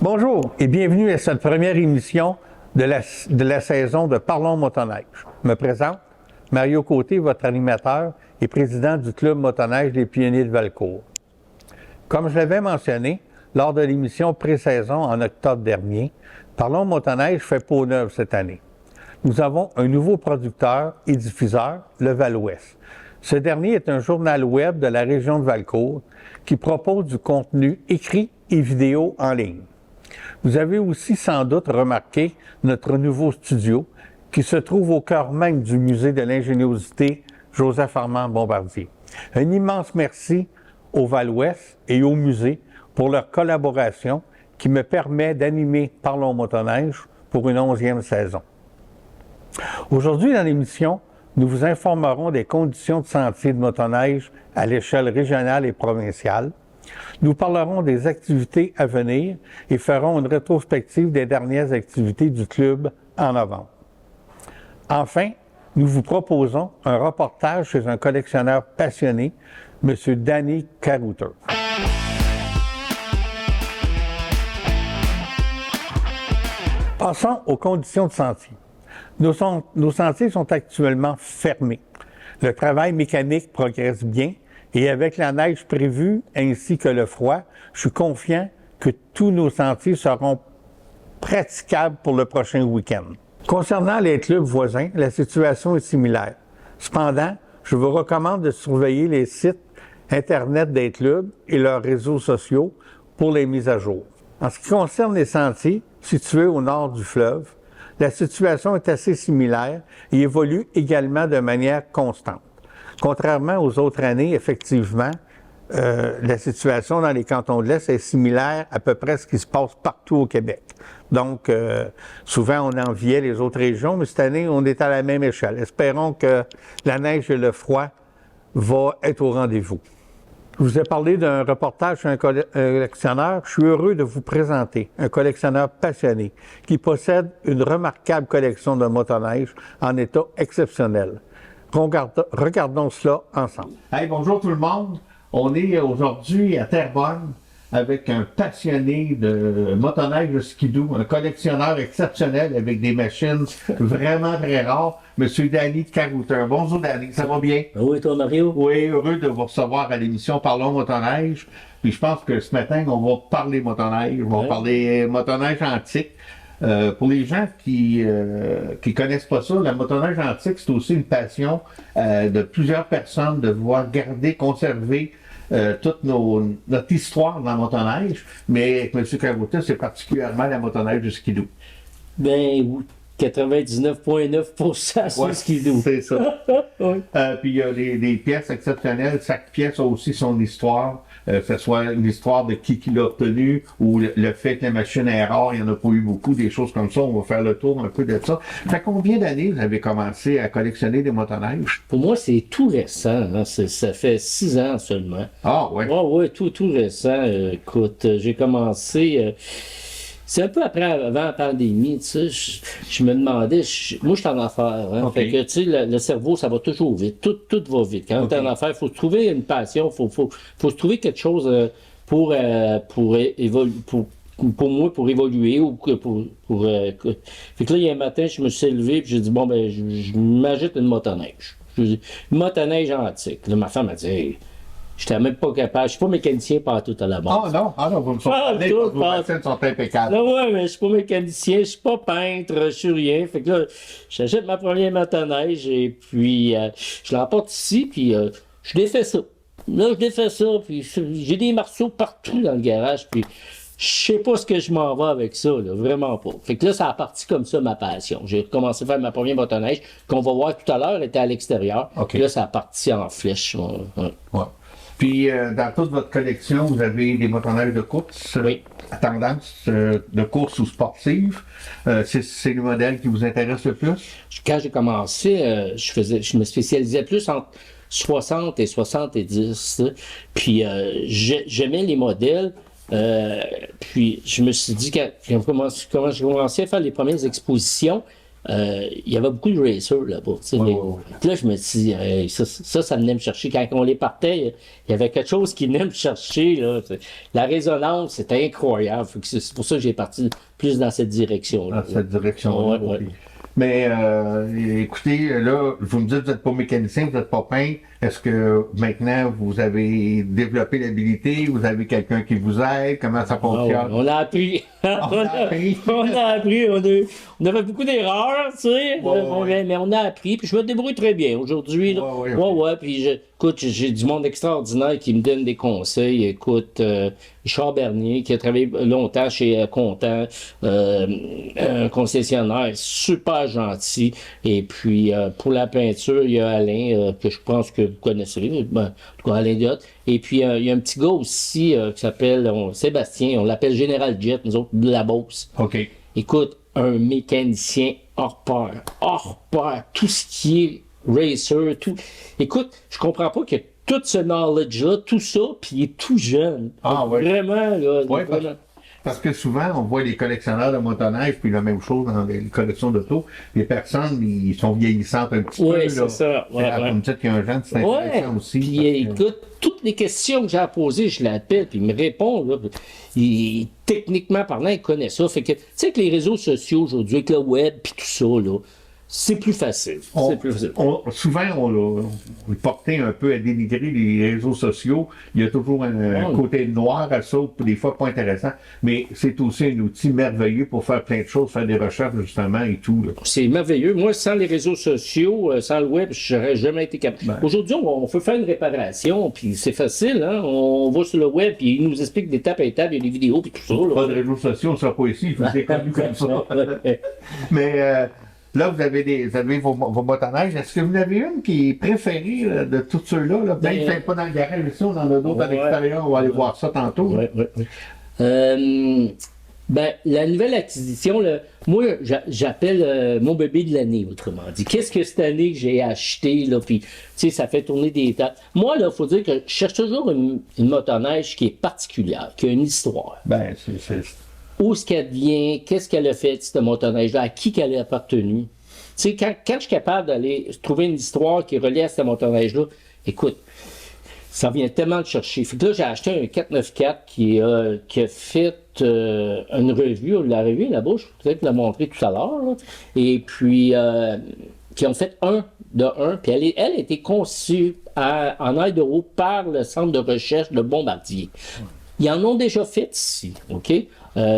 Bonjour et bienvenue à cette première émission de la saison de Parlons Motoneige. Je me présente, Mario Côté, votre animateur et président du Club Motoneige des Pionniers de Valcourt. Comme je l'avais mentionné lors de l'émission pré-saison en octobre dernier, Parlons Motoneige fait peau neuve cette année. Nous avons un nouveau producteur et diffuseur, le Val-Ouest. Ce dernier est un journal web de la région de Valcourt qui propose du contenu écrit et vidéo en ligne. Vous avez aussi sans doute remarqué notre nouveau studio qui se trouve au cœur même du musée de l'ingéniosité Joseph-Armand-Bombardier. Un immense merci au Val-Ouest et au musée pour leur collaboration qui me permet d'animer Parlons Motoneige pour une 11e saison. Aujourd'hui, dans l'émission, nous vous informerons des conditions de sentiers de motoneige à l'échelle régionale et provinciale. Nous parlerons des activités à venir et ferons une rétrospective des dernières activités du club en novembre. Enfin, nous vous proposons un reportage chez un collectionneur passionné, M. Danny Carouter. Passons aux conditions de sentier. Nos sentiers sont actuellement fermés. Le travail mécanique progresse bien et avec la neige prévue ainsi que le froid, je suis confiant que tous nos sentiers seront praticables pour le prochain week-end. Concernant les clubs voisins, la situation est similaire. Cependant, je vous recommande de surveiller les sites Internet des clubs et leurs réseaux sociaux pour les mises à jour. En ce qui concerne les sentiers situés au nord du fleuve, la situation est assez similaire et évolue également de manière constante. Contrairement aux autres années, effectivement, la situation dans les cantons de l'Est est similaire à peu près à ce qui se passe partout au Québec. Donc, souvent, on enviait les autres régions, mais cette année, on est à la même échelle. Espérons que la neige et le froid vont être au rendez-vous. Je vous ai parlé d'un reportage sur un collectionneur. Je suis heureux de vous présenter un collectionneur passionné qui possède une remarquable collection de motoneige en état exceptionnel. Regardons cela ensemble. Hey, bonjour tout le monde. On est aujourd'hui à Terrebonne avec un passionné de motoneige de skidoo, un collectionneur exceptionnel avec des machines vraiment très rares, M. Danny Carouter. Bonjour Danny, ça va bien? Oui, toi Mario? Oui, heureux de vous recevoir à l'émission Parlons Motoneige. Puis je pense que ce matin, on va parler motoneige, on va parler motoneige antique. Pour les gens qui connaissent pas ça, la motoneige antique, c'est aussi une passion de plusieurs personnes de vouloir garder, conserver toute notre histoire dans la motoneige. Mais avec M. Carouter, c'est particulièrement la motoneige du skidoo. Ben, 99,9% sur skidoo. C'est ça. Oui. Puis il y a des pièces exceptionnelles. Chaque pièce a aussi son histoire. Que ce soit une histoire de qui l'a obtenu ou le fait que la machine est rare, il n'y en a pas eu beaucoup, des choses comme ça. On va faire le tour un peu de ça. Fait combien d'années vous avez commencé à collectionner des motoneiges? Pour moi, c'est tout récent. Hein. Ça fait 6 ans seulement. Ah, ouais. Oui, tout récent. Écoute, j'ai commencé... c'est un peu avant la pandémie, tu sais, je me demandais, moi je suis en affaires, hein, Okay. fait que tu sais, le cerveau, ça va toujours vite, tout va vite. Quand tu es en affaires, il faut se trouver une passion, faut se trouver quelque chose pour moi, pour évoluer, ou fait que là, il y a un matin, je me suis levé, puis j'ai dit, bon, ben, je m'ajoute une motoneige. Une motoneige antique. Là, ma femme a dit, hey, j'étais même pas capable. Je suis pas mécanicien partout à la base. Ah non, vous me surprenez, vos machines sont impeccables. Non, ouais, mais je suis pas mécanicien, je suis pas peintre, je suis rien. Fait que là, j'achète ma première motoneige et puis je l'emporte ici, puis je défais ça. Là, je défais ça, puis j'ai des marceaux partout dans le garage, puis je sais pas ce que je m'en vais avec ça, là, vraiment pas. Fait que là, ça a parti comme ça, ma passion. J'ai commencé à faire ma première motoneige, qu'on va voir tout à l'heure, elle était à l'extérieur. OK. Puis là, ça a parti en flèche. Ouais. Puis, dans toute votre collection, vous avez des motoneiges de course, Oui. à tendance de course ou sportive. C'est le modèle qui vous intéresse le plus? Quand j'ai commencé, je me spécialisais plus entre 60 et 70. Puis j'aimais les modèles. Puis je me suis dit, quand j'ai commencé à faire les premières expositions, il y avait beaucoup de racers là-bas. Puis là, je me suis dit, ça venait me chercher. Quand on les partait, il y avait quelque chose qui venait me chercher. Là. La résonance, c'était incroyable. C'est pour ça que j'ai parti plus dans cette direction-là. Dans cette direction-là. Ouais. Mais écoutez, là, vous me dites que vous n'êtes pas mécanicien, vous n'êtes pas peintre. Est-ce que maintenant vous avez développé l'habilité, vous avez quelqu'un qui vous aide? Comment ça fonctionne? On a appris. On a appris. On a fait beaucoup d'erreurs, tu sais. Mais on a appris. Puis je me débrouille très bien aujourd'hui. Ouais. Puis écoute, j'ai du monde extraordinaire qui me donne des conseils. Écoute, Richard Bernier, qui a travaillé longtemps chez Content, un concessionnaire super gentil. Et puis, pour la peinture, il y a Alain, que je pense que vous connaissez, en tout cas Alain Diot. Et puis, il y a un petit gars aussi qui s'appelle Sébastien, on l'appelle Général Jet, nous autres, de la Beauce. OK. Écoute, un mécanicien hors pair, tout ce qui est racer, tout. Écoute, je comprends pas que tout ce knowledge-là, tout ça, puis il est tout jeune. Ouais. Vraiment, là. Ouais, parce que souvent, on voit les collectionneurs de motoneige, puis la même chose dans les collections d'auto. Les personnes, ils sont vieillissantes un petit peu. Oui, c'est ça. Comme ça, qu'il y a un genre de c'est intéressant aussi. Puis écoute, toutes les questions que j'ai à poser, je l'appelle, puis il me répond. Là, techniquement parlant, il connaît ça. Fait que, tu sais, que les réseaux sociaux aujourd'hui, avec le web, puis tout ça, là, c'est plus facile. Souvent, on portait un peu à dénigrer les réseaux sociaux. Il y a toujours un côté noir à ça, des fois pas intéressant. Mais c'est aussi un outil merveilleux pour faire plein de choses, faire des recherches justement et tout. Là. C'est merveilleux. Moi, sans les réseaux sociaux, sans le web, je n'aurais jamais été capable. Aujourd'hui, on peut faire une réparation, puis c'est facile. Hein? On va sur le web, puis il nous explique d'étape à étape, il y a des vidéos, puis tout ça. Pas de réseaux sociaux, on ne sera pas ici. Je vous ai connu comme ça. Mais... là, vous avez vos motoneiges. Est-ce que vous en avez une qui est préférée là, de tous ceux-là? Là? Peut-être pas dans le garage ici, on en a d'autres à l'extérieur. On va aller voir ça tantôt. Oui. La nouvelle acquisition, là, moi, j'appelle mon bébé de l'année, autrement dit. Qu'est-ce que cette année que j'ai acheté, là, puis, tu sais, ça fait tourner des étapes. Moi, là, il faut dire que je cherche toujours une motoneige qui est particulière, qui a une histoire. Où est-ce qu'elle vient, qu'est-ce qu'elle a fait, cette motoneige-là, à qui qu'elle a appartenu. Tu sais, quand je suis capable d'aller trouver une histoire qui est reliée à cette motoneige-là, écoute, ça vient tellement de chercher. Fait que là, j'ai acheté un 494 qui a fait une revue, la revue là-bas, je vais peut-être la montrer tout à l'heure, là. Et puis, qui ont fait un, puis elle a été conçue en Idaho par le centre de recherche de Bombardier. Ils en ont déjà fait ici, OK?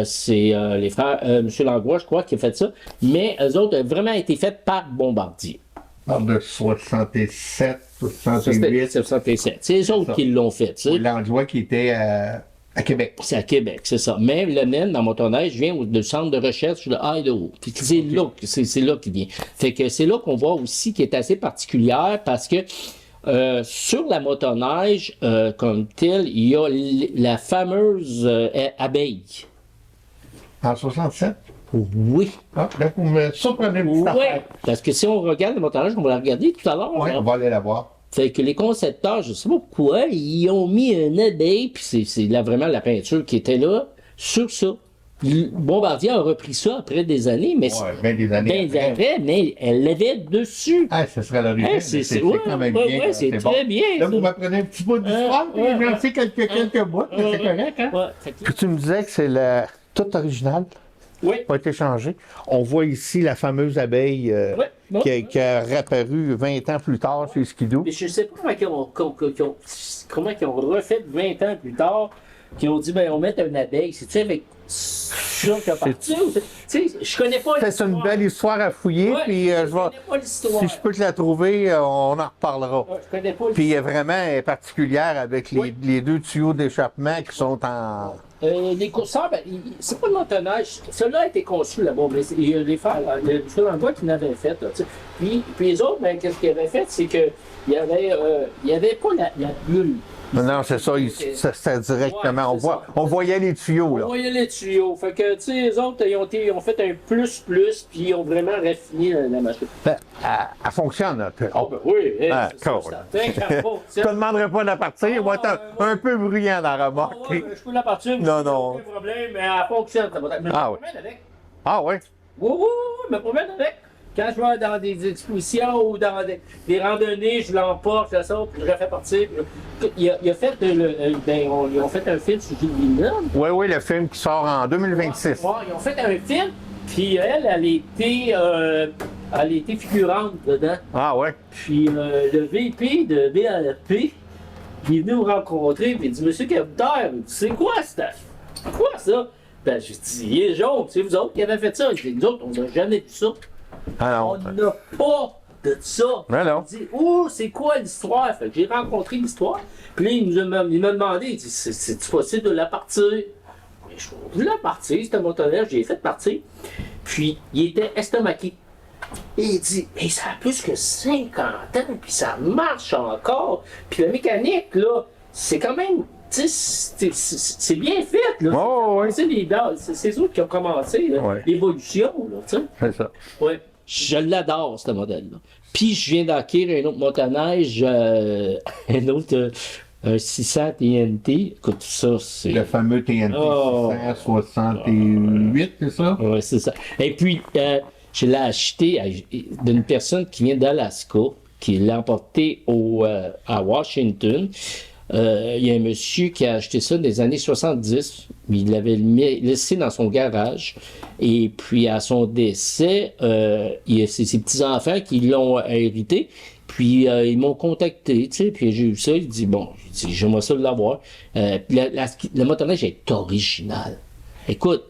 C'est les frères, M. Langlois, je crois, qui a fait ça, mais eux autres ont vraiment été faits par Bombardier. De 67, 68. 67. C'est eux autres qui l'ont fait. Langlois qui était à Québec. C'est à Québec, c'est ça. Mais le NEN, dans motoneige, vient du centre de recherche de Idaho. C'est là qu'il vient. Fait que c'est là qu'on voit aussi qui est assez particulière parce que sur la motoneige, comme telle, il y a la fameuse abeille. En 67? Oui. Ah, là, vous me surprenez une petite affaire. Parce que si on regarde la motoneige, on va la regarder tout à l'heure. Oui, on va aller la voir. Fait que les concepteurs, je sais pas pourquoi, ils ont mis une abeille, puis c'est là vraiment la peinture qui était là, sur ça. Bombardier a repris ça après des années, mais bien des années après, mais elle l'avait dessus. Ah, ce serait l'origine. C'est quand même bien. Oui, c'est très bien. Là, vous m'apprenez un petit bout d'histoire, j'en sais quelques bouts, c'est correct, hein? Puis tu me disais que c'est tout original. Oui. Pas été changé. On voit ici la fameuse abeille qui a réapparu 20 ans plus tard chez Skidoo. Mais je ne sais pas comment ils ont refait 20 ans plus tard, qui ont dit, on met une abeille. C'est-tu avec ça qui a parti? Je connais pas l'histoire. C'est une belle histoire à fouiller, puis si je peux te la trouver, on en reparlera. Je connais pas l'histoire. Puis vraiment, elle est particulière avec les deux tuyaux d'échappement qui sont en... les courseurs, c'est pas le motoneige. Celui-là a été conçu là-bas. Il y a des frères, il y a des endroits qui l'avaient fait. Là, puis les autres, qu'est-ce qu'ils avaient fait? C'est qu'il n'y avait pas la bulle. Non, c'est ça, c'était directement. On voyait les tuyaux, là. On voyait les tuyaux. Fait que, tu sais, les autres, ils ont fait un plus, puis ils ont vraiment raffiné la machine. Elle fonctionne, là. Oui, cool. Je te demanderai pas de la partir, elle va être un peu bruyant dans la remorque. Je peux la partir, non. Aucun problème, mais elle fonctionne. Ah oui. Ah oui? Oui, je me promène avec. quand je vais dans des expositions ou dans des randonnées, je l'emporte, je la sors, puis je la fais partir. Il a fait, ils ont fait un film sur Julie Villeneuve. Oui, le film qui sort en 2026. Ouais, ils ont fait un film, puis elle était figurante dedans. Ah ouais? Puis le VP de BARP, il est venu me rencontrer, puis il dit, Monsieur Capitaine, c'est quoi ça? Ben, j'ai dit, il est jaune, c'est vous autres qui avez fait ça. Il dit, nous autres, on n'a jamais vu ça. Ah On non. n'a pas de ça. Ben non. Il dit, c'est quoi l'histoire? Fait que j'ai rencontré l'histoire. Puis là, il m'a demandé, il dit, c'est possible de la partir? Mais je voulais la partir, c'était mon tonnerre, j'ai fait partir. Puis, il était estomaqué. Et il dit, mais ça a plus que 50 ans, puis ça marche encore. Puis la mécanique, là, c'est quand même, tu sais, c'est bien fait, là. Oh, oui. C'est eux qui ont commencé, là, Ouais. l'évolution, là, tu sais. C'est ça. Ouais. Je l'adore, ce modèle-là. Puis je viens d'acquérir un autre motoneige, un autre, un 600 TNT. Écoute, ça, c'est... Le fameux TNT Oh. 668, c'est ça? Oui, c'est ça. Et puis, je l'ai acheté d'une personne qui vient d'Alaska, qui l'a emporté à Washington. Il y a un monsieur qui a acheté ça dans les années 70. Il l'avait laissé dans son garage. Et puis, à son décès, il y a ses petits-enfants qui l'ont hérité. Puis, ils m'ont contacté, tu sais, puis j'ai eu ça. Il dit, bon, j'aimerais ça l'avoir. Puis le motoneige est original. Écoute,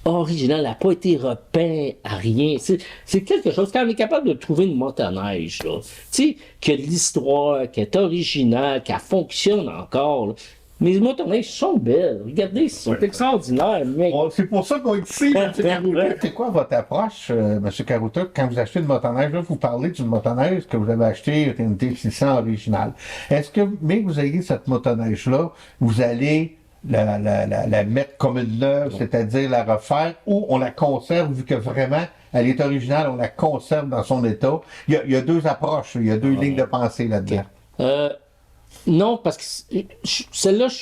original, n'a pas été repeint à rien. C'est quelque chose, quand on est capable de trouver une motoneige, là, tu sais, qui a de l'histoire, qui est originale, qui fonctionne encore, là. Mais les motoneiges sont belles. Regardez, ils sont extraordinaires, mec. Bon, c'est pour ça qu'on est ici, M. Carouta. C'est quoi votre approche, M. Carouta, quand vous achetez une motoneige? Là, vous parlez d'une motoneige que vous avez achetée, une TNT 600 originale. Est-ce que, mais que vous ayez cette motoneige-là, vous allez la mettre comme une neuve, c'est-à-dire la refaire, ou on la conserve, vu que vraiment, elle est originale, on la conserve dans son état? Il y a deux approches, il y a deux lignes de pensée là-dedans. Non, parce que celle-là, je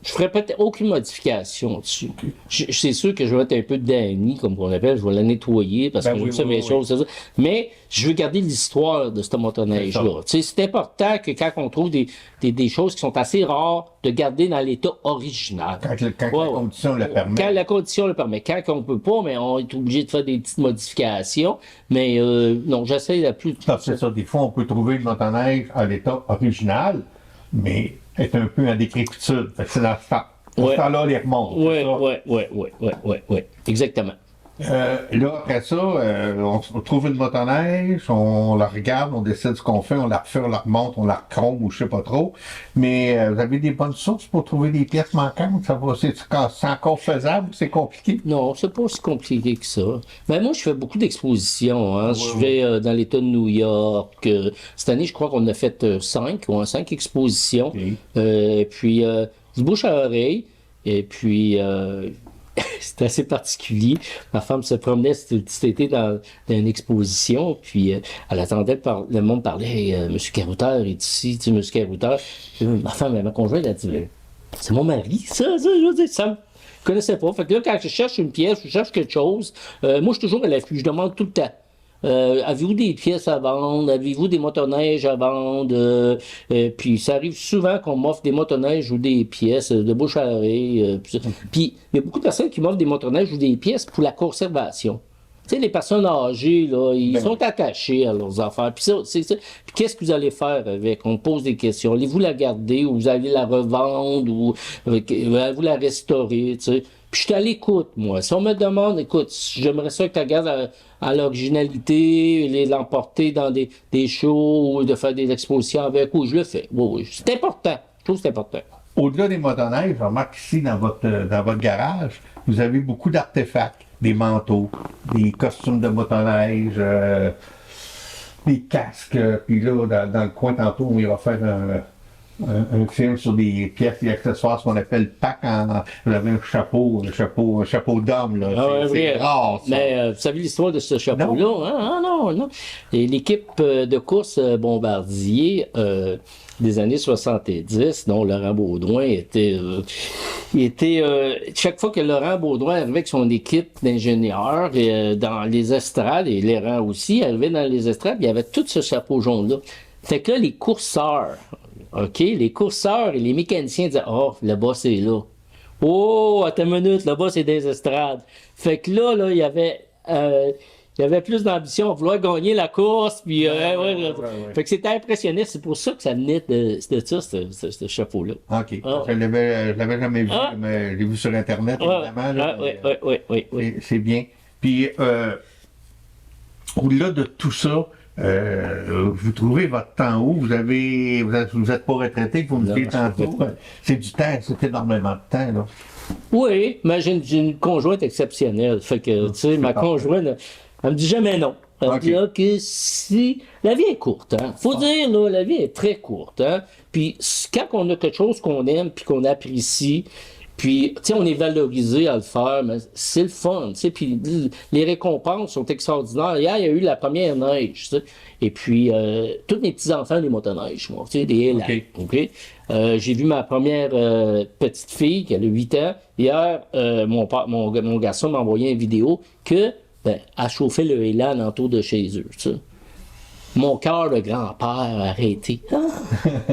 ferais peut-être aucune modification dessus. C'est sûr que je vais mettre un peu de Dany, comme on appelle, je vais la nettoyer parce que j'aime ça, mes choses, c'est ça. Mais je veux garder l'histoire de cette motoneige-là. C'est important que quand on trouve des choses qui sont assez rares, de garder dans l'état original. Quand la condition le permet. Quand la condition le permet. Quand on ne peut pas, mais on est obligé de faire des petites modifications. Mais non, j'essaie la plus... C'est ça, des fois, on peut trouver une motoneige à l'état original, mais est un peu en décrépitude. Fait que c'est dans ce temps-là, on les remonte. Oui, exactement. Là, après ça, on trouve une motoneige, on la regarde, on décide ce qu'on fait, on la refait, on la remonte, on la rechrome ou je sais pas trop. Mais vous avez des bonnes sources pour trouver des pièces manquantes? C'est encore faisable ou c'est compliqué? Non, c'est pas aussi compliqué que ça. Ben, moi, je fais beaucoup d'expositions. Hein. Je vais dans l'État de New York. Cette année, je crois qu'on a fait 5 expositions. Okay. Puis, du bouche à oreille. Et puis... c'était assez particulier. Ma femme se promenait cet été dans une exposition, puis elle attendait, le monde parlait, hey, Monsieur Carouteur est ici, tu sais, Monsieur Carouteur. Ma femme, ma conjointe, elle a dit, c'est mon mari, ça, je veux dire, ça me connaissait pas. Fait que là, quand je cherche une pièce, je cherche quelque chose, moi, je suis toujours à l'affût, je demande tout le temps. Avez-vous des pièces à vendre? Avez-vous des motoneiges à vendre? Puis ça arrive souvent qu'on m'offre des motoneiges ou des pièces de bouche à oreille. Puis il y a beaucoup de personnes qui m'offrent des motoneiges ou des pièces pour la conservation. Tu sais, les personnes âgées, là, ils sont attachés à leurs affaires. Puis ça, c'est ça. Puis qu'est-ce que vous allez faire avec? On pose des questions. Allez-vous la garder ou vous allez la revendre ou allez-vous la restaurer, tu sais? Puis je suis à l'écoute, moi. Si on me demande, écoute, j'aimerais ça que tu regardes à l'originalité, l'emporter dans des shows ou de faire des expositions avec, oui, je le fais. Oui. C'est important. Je trouve que c'est important. Au-delà des motoneiges, je remarque ici, dans votre garage, vous avez beaucoup d'artefacts. Des manteaux, des costumes de motoneige, des casques. Puis là, dans le coin, tantôt, on ira faire un film sur des pièces et accessoires, ce qu'on appelle pack vous avez un chapeau d'homme, là. C'est rare, ça. Mais vous savez l'histoire de ce chapeau-là? Hein? Ah, non. Et l'équipe de course Bombardier des années 70, dont Laurent Baudouin était chaque fois que Laurent Baudouin arrivait avec son équipe d'ingénieurs dans les estrades, et Laurent aussi arrivait dans les estrades, il y avait tout ce chapeau jaune-là. Fait que là, les courseurs, les courseurs et les mécaniciens disaient « Oh, le boss est là. Oh, attends une minute, le boss est dans les estrades. » Fait que là, il y avait plus d'ambition à vouloir gagner la course, puis Fait que c'était impressionniste. C'est pour ça que ça venait de ça, ce chapeau-là. OK. Je l'avais jamais vu, mais je l'ai vu sur Internet, évidemment. Oui. C'est bien. Puis, au-delà de tout ça, vous trouvez votre temps où? Vous êtes pas retraité, vous me dites tantôt. C'est du temps, c'est énormément de temps, là. Oui, mais j'ai une conjointe exceptionnelle. Fait que, tu sais, ma conjointe, elle me dit jamais non. Elle me dit que si. La vie est courte, hein. Faut dire, là, la vie est très courte, hein. Puis, quand on a quelque chose qu'on aime, puis qu'on apprécie, puis, tu sais, on est valorisé à le faire, mais c'est le fun, tu sais, puis les récompenses sont extraordinaires. Hier, il y a eu la première neige, tu sais, et puis, tous mes petits-enfants, des motoneiges, moi, tu sais, des élans, j'ai vu ma première petite fille, qui a 8 ans. Hier, mon garçon m'a envoyé une vidéo que, elle chauffait le élan autour de chez eux, tu sais. Mon cœur de grand-père a arrêté.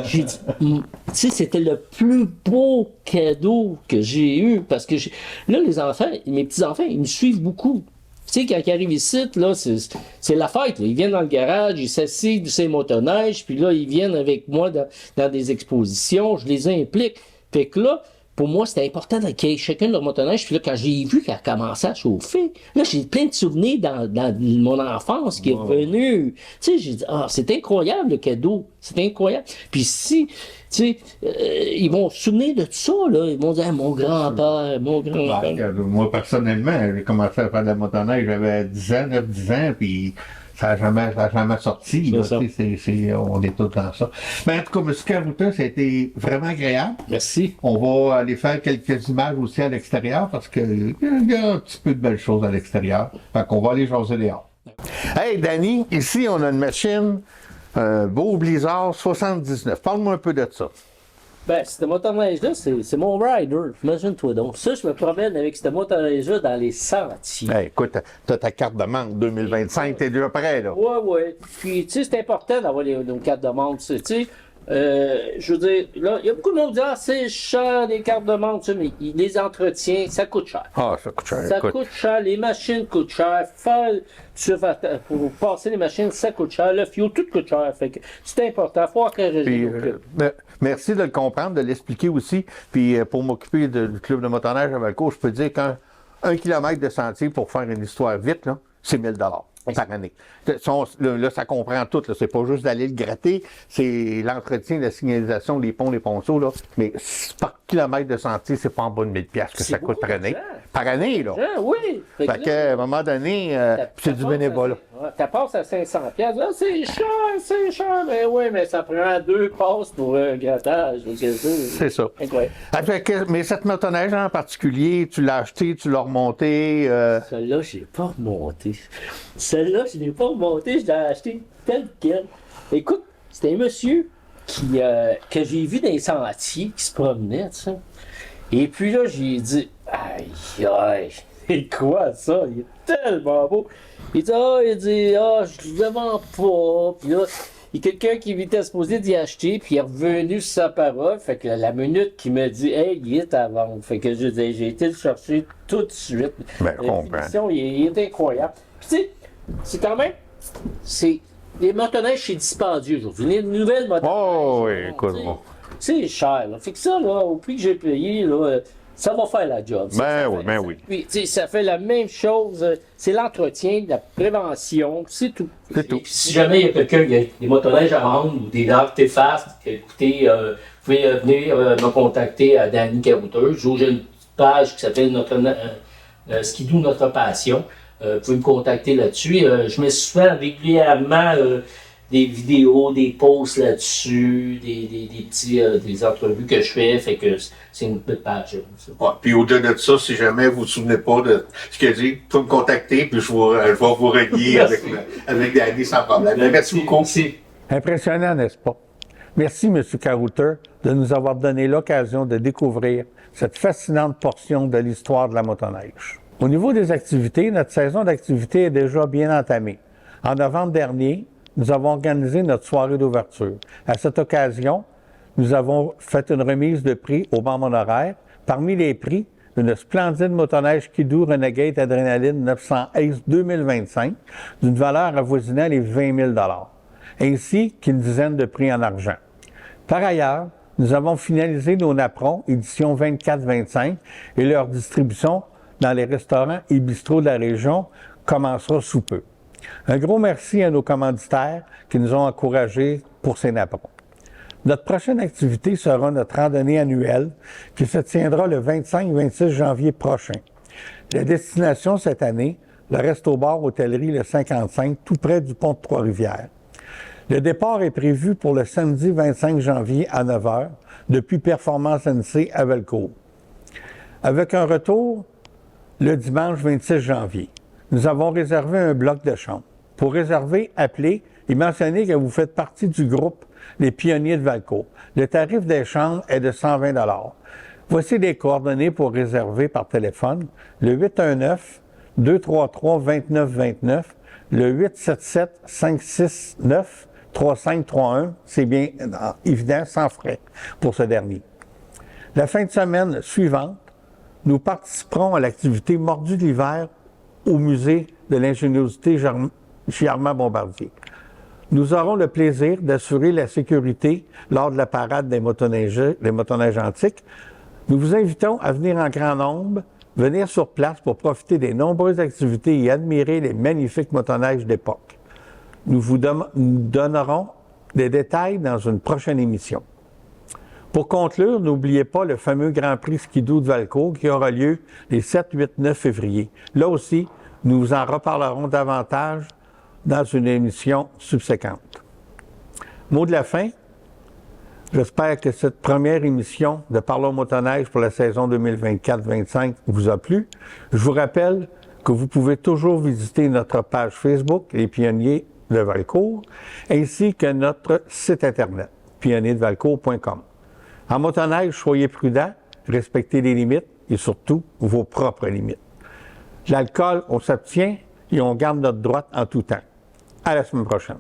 J'ai dit, tu sais, c'était le plus beau cadeau que j'ai eu, parce que là, les enfants, mes petits-enfants, ils me suivent beaucoup. Tu sais, quand ils arrivent ici, là, c'est la fête. Là. Ils viennent dans le garage, ils s'assient du ces motoneiges, puis là, ils viennent avec moi dans des expositions, je les implique. Fait que là, pour moi, c'était important qu'il y ait chacun de leur motoneige. Puis là, quand j'ai vu qu'elle commençait à chauffer, là, j'ai plein de souvenirs dans mon enfance qui est revenu. Tu sais, j'ai dit, c'est incroyable le cadeau. C'est incroyable. Puis si, tu sais, ils vont se souvenir de tout ça, là. Ils vont dire, mon grand-père. Moi, personnellement, j'ai commencé à faire de la motoneige, j'avais 9-10 ans, puis ça n'a jamais sorti. Là, on est tout dans ça. Mais en tout cas, M. Carruthers, ça a été vraiment agréable. Merci. On va aller faire quelques images aussi à l'extérieur parce qu'il y a un petit peu de belles choses à l'extérieur. Fait qu'on va aller jaser dehors. Hey, Danny, ici, on a une machine, un beau Blizzard 79. Parle-moi un peu de ça. Ben, cette motoneige-là, c'est mon rider. Imagine-toi donc. Ça, je me promène avec cette motoneige-là dans les sentiers. Hey, écoute, t'as ta carte de membre 2025, t'es déjà prêt, là. Oui. Puis, tu sais, c'est important d'avoir nos cartes de membre. Tu sais, je veux dire, là, il y a beaucoup de monde qui disent, c'est cher, les cartes de membre, mais les entretiens, ça coûte cher. Ça coûte cher. Ça coûte cher, les machines coûtent cher. Pour passer les machines, ça coûte cher. Le fio, tout coûte cher. Fait que c'est important. Il faut encourager le club. Merci de le comprendre, de l'expliquer aussi. Puis pour m'occuper du club de motoneige à Valcourt, je peux dire qu'un kilomètre de sentier pour faire une histoire vite, là, c'est 1 000 par année. Là, ça comprend tout. C'est pas juste d'aller le gratter, c'est l'entretien, la signalisation, les ponts, les ponceaux. Là. Mais par kilomètre de sentier, c'est pas en bas de 1000 $ que ça coûte par année. Par année, là. Oui. Fait qu'à un moment donné, c'est du bénévolat. Tu passes à 500 $. Là, c'est cher. Mais oui, mais ça prend 2 passes pour un grattage. C'est ça. Incroyable. Mais cette motoneige en particulier, tu l'as acheté, tu l'as remonté. Celle-là, je l'ai pas remonté. Celle-là, je l'ai pas remonté, je l'ai acheté tel quel. Écoute, c'était un monsieur que j'ai vu dans les sentiers qui se promenait, tu sais. Et puis là, j'ai dit, aïe, c'est quoi ça? Il est tellement beau. Il dit, je le vends pas. Puis là, il y a quelqu'un qui était supposé d'y acheter, puis il est revenu sur sa parole. Fait que la minute qu'il me dit, hey, il est à vendre. Fait que j'ai été le chercher tout de suite. Ben, je comprends. Il est incroyable. Puis tu sais, c'est quand même, les motoneiges, c'est dispendieux aujourd'hui. Les nouvelles motoneiges. Oui, écoute. C'est cher, là. Fait que ça, là, au prix que j'ai payé, là, ça va faire la job. Oui. Puis, tu sais, ça fait la même chose. C'est l'entretien, la prévention, c'est tout. C'est tout. Si jamais il y a quelqu'un qui a des motoneiges à vendre ou des Dark Fast, écoutez, vous pouvez venir me contacter à Danny Carruthers. J'ai une page qui s'appelle Skidoo Notre Passion. Vous pouvez me contacter là-dessus. Je me suis fait régulièrement des vidéos, des posts là-dessus, des entrevues que je fais, fait que c'est une petite page. Ouais, puis au-delà de ça, si jamais vous vous souvenez pas de ce qu'il a dit, vous pouvez me contacter, puis je vais vous relier avec Danny sans problème. Merci beaucoup. Merci. Impressionnant, n'est-ce pas? Merci, M. Carouter, de nous avoir donné l'occasion de découvrir cette fascinante portion de l'histoire de la motoneige. Au niveau des activités, notre saison d'activité est déjà bien entamée. En novembre dernier, nous avons organisé notre soirée d'ouverture. À cette occasion, nous avons fait une remise de prix aux membres honoraires. Parmi les prix, une splendide motoneige Ski-Doo Renegade Adrénaline 900 Ace 2025 d'une valeur avoisinant les 20 000 $, ainsi qu'une dizaine de prix en argent. Par ailleurs, nous avons finalisé nos napperons édition 24-25 et leur distribution dans les restaurants et bistrots de la région commencera sous peu. Un gros merci à nos commanditaires qui nous ont encouragés pour ces napperons. Notre prochaine activité sera notre randonnée annuelle qui se tiendra le 25-26 janvier prochain. La destination cette année, le Resto-Bar Hôtellerie Le 55, tout près du pont de Trois-Rivières. Le départ est prévu pour le samedi 25 janvier à 9 h depuis Performance NC à Valcourt, avec un retour le dimanche 26 janvier. Nous avons réservé un bloc de chambre. Pour réserver, appelez et mentionnez que vous faites partie du groupe Les Pionniers de Valcourt. Le tarif des chambres est de 120 $. Voici les coordonnées pour réserver par téléphone. Le 819-233-2929, le 877-569-3531, c'est bien évident, sans frais pour ce dernier. La fin de semaine suivante, nous participerons à l'activité Mordu de l'hiver au musée de l'ingéniosité Germain-Bombardier. Nous aurons le plaisir d'assurer la sécurité lors de la parade des motoneiges antiques. Nous vous invitons à venir en grand nombre, venir sur place pour profiter des nombreuses activités et admirer les magnifiques motoneiges d'époque. Nous vous donnerons des détails dans une prochaine émission. Pour conclure, n'oubliez pas le fameux Grand Prix Ski-Doo de Valcourt qui aura lieu les 7, 8, 9 février. Là aussi, nous en reparlerons davantage dans une émission subséquente. Mot de la fin, j'espère que cette première émission de Parlons motoneige pour la saison 2024-25 vous a plu. Je vous rappelle que vous pouvez toujours visiter notre page Facebook, Les Pionniers de Valcourt, ainsi que notre site Internet, pionniersdevalcourt.com. En motoneige, soyez prudents, respectez les limites et surtout vos propres limites. L'alcool, on s'abstient et on garde notre droite en tout temps. À la semaine prochaine.